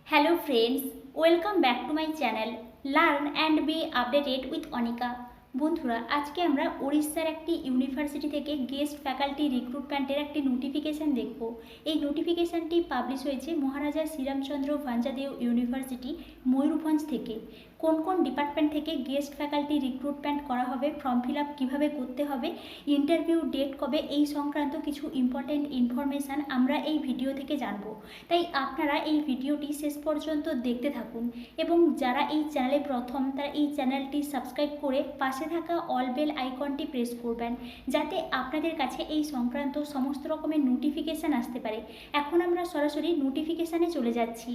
Hello friends, welcome back to my channel Learn and be updated with Onika। বন্ধুরা, আজকে আমরা ওড়িশার একটি ইউনিভার্সিটি থেকে গেস্ট ফ্যাকাল্টি রিক্রুটমেন্টের একটি নোটিফিকেশান দেখব। এই নোটিফিকেশানটি পাবলিশ হয়েছে মহারাজা শ্রীরামচন্দ্র ভাঞ্জাদেও ইউনিভার্সিটি ময়ূরভঞ্জ থেকে। কোন কোন ডিপার্টমেন্ট থেকে গেস্ট ফ্যাকাল্টি রিক্রুটমেন্ট করা হবে, ফর্ম ফিল আপ কীভাবে করতে হবে, ইন্টারভিউ ডেট কবে, এই সংক্রান্ত কিছু ইম্পর্ট্যান্ট ইনফরমেশান আমরা এই ভিডিও থেকে জানব। তাই আপনারা এই ভিডিওটি শেষ পর্যন্ত দেখতে থাকুন এবং যারা এই চ্যানেলে প্রথম তারা এই চ্যানেলটি সাবস্ক্রাইব করে পাশে থাকা অল বেল আইকনটি প্রেস করবেন, যাতে আপনাদের কাছে এই সংক্রান্ত সমস্ত রকমের নোটিফিকেশান আসতে পারে। এখন আমরা সরাসরি নোটিফিকেশানে চলে যাচ্ছি।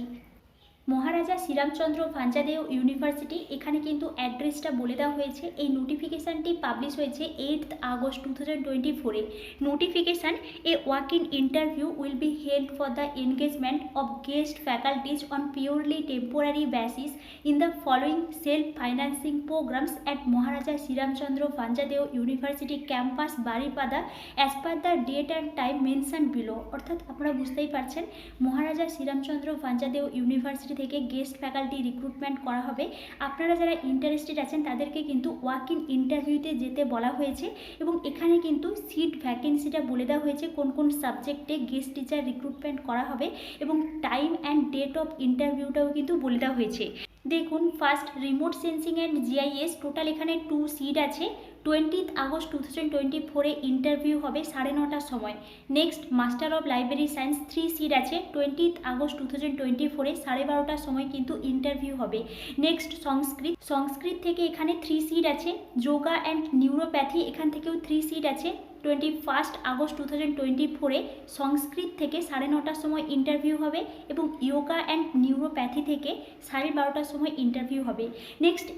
মহারাজা শ্রীরামচন্দ্র ভাঞ্জাদেও ইউনিভার্সিটি, এখানে কিন্তু অ্যাড্রেসটা বলে দেওয়া হয়েছে। এই নোটিফিকেশানটি পাবলিশ হয়েছে 8 আগস্ট 2024-এ। Notification: a walk in interview will be held for the engagement of guest faculties on purely temporary basis in the following self financing programs at Maharaja Sriramchandra Bhanjadeo university campus Baripada as per the date and time mention below. অর্থাৎ আপনারা বুঝতেই পারছেন, Maharaja Sriramchandra Bhanjadeo university থেকে guest faculty recruitment করা হবে। আপনারা যারা interested আছেন তাদেরকে কিন্তু ওয়াক ইন ইন্টারভিউতে যেতে বলা হয়েছে এবং এখানে কিন্তু সিট ভ্যাকেন্সিটা বলে দেওয়া হয়েছে, কোন কোন সাবজেক্টে গেস্ট টিচার রিক্রুটমেন্ট করা হবে এবং টাইম অ্যান্ড ডেট অফ ইন্টারভিউটাও কিন্তু বলে দেওয়া হয়েছে। দেখুন, first remote sensing and GIS, total এখানে 2 সিট আছে। 20 আগস্ট 2024-এ ইন্টারভিউ হবে 9:30টার সময়। Next master of library science 3 seat আছে। 20 আগস্ট 2024-এ 12:30টার সময় কিন্তু ইন্টারভিউ হবে। নেক্সট সংস্কৃত থেকে এখানে 3 সিট আছে। যোগা অ্যান্ড নিউরোপ্যাথি, এখান থেকেও 3 সিট আছে। 21 আগস্ট 2024-এ সংস্কৃত থেকে 9:30টার সময় ইন্টারভিউ হবে এবং ইয়োগা অ্যান্ড নিউরোপ্যাথি থেকে 12:30টার সময় ইন্টারভিউ হবে। নেক্সট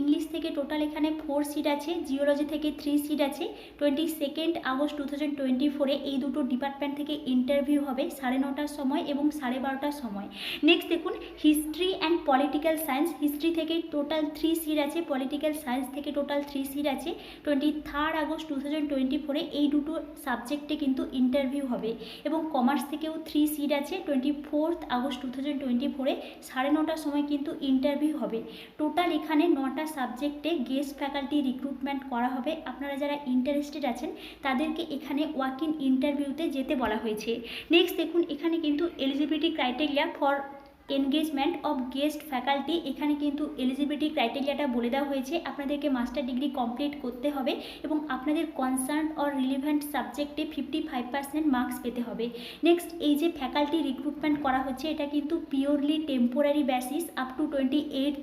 ইংলিশ থেকে টোটাল এখানে 4 সিট আছে। জিওলজি থেকে 3 সিট আছে। 22 আগস্ট 2024-এ এই দুটো ডিপার্টমেন্ট থেকে ইন্টারভিউ হবে 9:30টার সময় এবং 12:30টার সময়। নেক্সট দেখুন, history and political science, history থেকে টোটাল 3 সিট আছে। পলিটিক্যাল সায়েন্স থেকে টোটাল 3 সিট আছে। 23 আগস্ট 2024-এ এই দুটো সাবজেক্টে কিন্তু ইন্টারভিউ হবে এবং কমার্স থেকেও 3 সিট আছে। 24 আগস্ট 2024-এ 9:30টার সময় কিন্তু ইন্টারভিউ হবে। টোটাল এখানে 9টা সাবজেক্টে গেস্ট ফ্যাকাল্টি রিক্রুটমেন্ট করা হবে। আপনারা যারা ইন্টারেস্টেড আছেন তাদেরকে এখানে ওয়াক ইন ইন্টারভিউতে যেতে বলা হয়েছে। নেক্সট দেখুন, এখানে কিন্তু eligibility criteria for engagement of guest faculty, এখানে কিন্তু এলিজিবিলিটি ক্রাইটেরিয়াটা বলে দেওয়া হয়েছে। আপনাদেরকে মাস্টার ডিগ্রি কমপ্লিট করতে হবে এবং আপনাদের কনসার্ন অর রিলিভেন্ট সাবজেক্টে 55% মার্কস পেতে হবে। নেক্সট, এই যে ফ্যাকাল্টি রিক্রুটমেন্ট করা হচ্ছে এটা কিন্তু purely temporary basis up to 28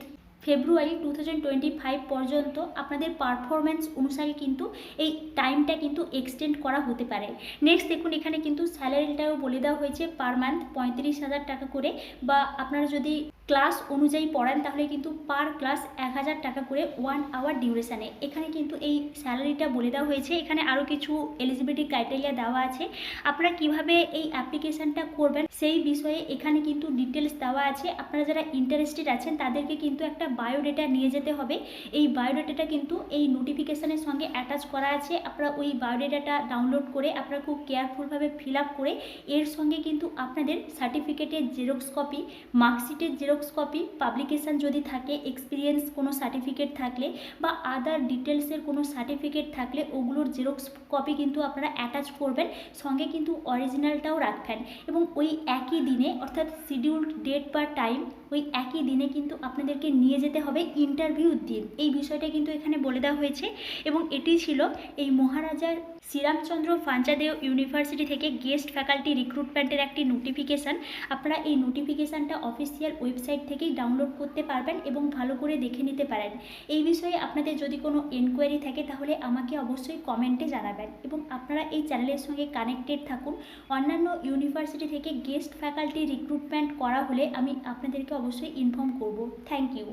ফেব্রুয়ারি 2025 পর্যন্ত আপনাদের পারফরমেন্স অনুসারে কিন্তু এই টাইমটা কিন্তু এক্সটেন্ড করা হতে পারে। নেক্সট দেখুন, এখানে কিন্তু স্যালারিটাও বলে দেওয়া হয়েছে পার মান্থ 35,000 টাকা করে, বা আপনারা যদি ক্লাস অনুযায়ী পড়ান তাহলে কিন্তু পার ক্লাস 1000 টাকা করে 1 আওয়ার ডিউরেশানে। এখানে কিন্তু এই স্যালারিটা বলে দেওয়া হয়েছে। এখানে আরও কিছু এলিজিবিলিটি ক্রাইটেরিয়া দেওয়া আছে। আপনারা কিভাবে এই অ্যাপ্লিকেশানটা করবেন সেই বিষয়ে এখানে কিন্তু ডিটেলস দেওয়া আছে। আপনারা যারা ইন্টারেস্টেড আছেন তাদেরকে কিন্তু একটা বায়োডেটা নিয়ে যেতে হবে। এই বায়োডেটাটা কিন্তু এই নোটিফিকেশানের সঙ্গে অ্যাটাচ করা আছে। আপনারা ওই বায়োডেটাটা ডাউনলোড করে আপনারা খুব কেয়ারফুলভাবে ফিল আপ করে এর সঙ্গে কিন্তু আপনাদের সার্টিফিকেটের জেরক্স কপি, মার্কশিটের জেরক্স কপি, পাবলিকেশান যদি থাকে, এক্সপিরিয়েন্স কোনো সার্টিফিকেট থাকলে বা আদার ডিটেলসের কোনো সার্টিফিকেট থাকলে ওগুলোর জেরক্স কপি কিন্তু আপনারা অ্যাটাচ করবেন। সঙ্গে কিন্তু অরিজিনালটাও রাখবেন এবং ওই একই দিনে, অর্থাৎ শিডিউলড ডেট বা টাইম, ওই একই দিনে কিন্তু আপনাদেরকে নিয়ে যেতে হবে ইন্টারভিউর দিন। এই বিষয়টা কিন্তু এখানে বলে দেওয়া হয়েছে এবং এটি ছিল এই মহারাজা শ্রীরামচন্দ্র ভাঞ্জাদেও ইউনিভার্সিটি থেকে গেস্ট ফ্যাকাল্টি রিক্রুটমেন্টের একটি নোটিফিকেশান। আপনারা এই নোটিফিকেশানটা অফিসিয়াল ওয়েবসাইট থেকেই ডাউনলোড করতে পারবেন এবং ভালো করে দেখে নিতে পারেন। এই বিষয়ে আপনাদের যদি কোনো এনকোয়ারি থাকে তাহলে আমাকে অবশ্যই কমেন্টে জানাবেন এবং আপনারা এই চ্যানেলের সঙ্গে কানেক্টেড থাকুন। অন্যান্য ইউনিভার্সিটি থেকে গেস্ট ফ্যাকাল্টি রিক্রুটমেন্ট করা হলে আমি আপনাদেরকে অবশ্যই ইনফর্ম করব। Thank you.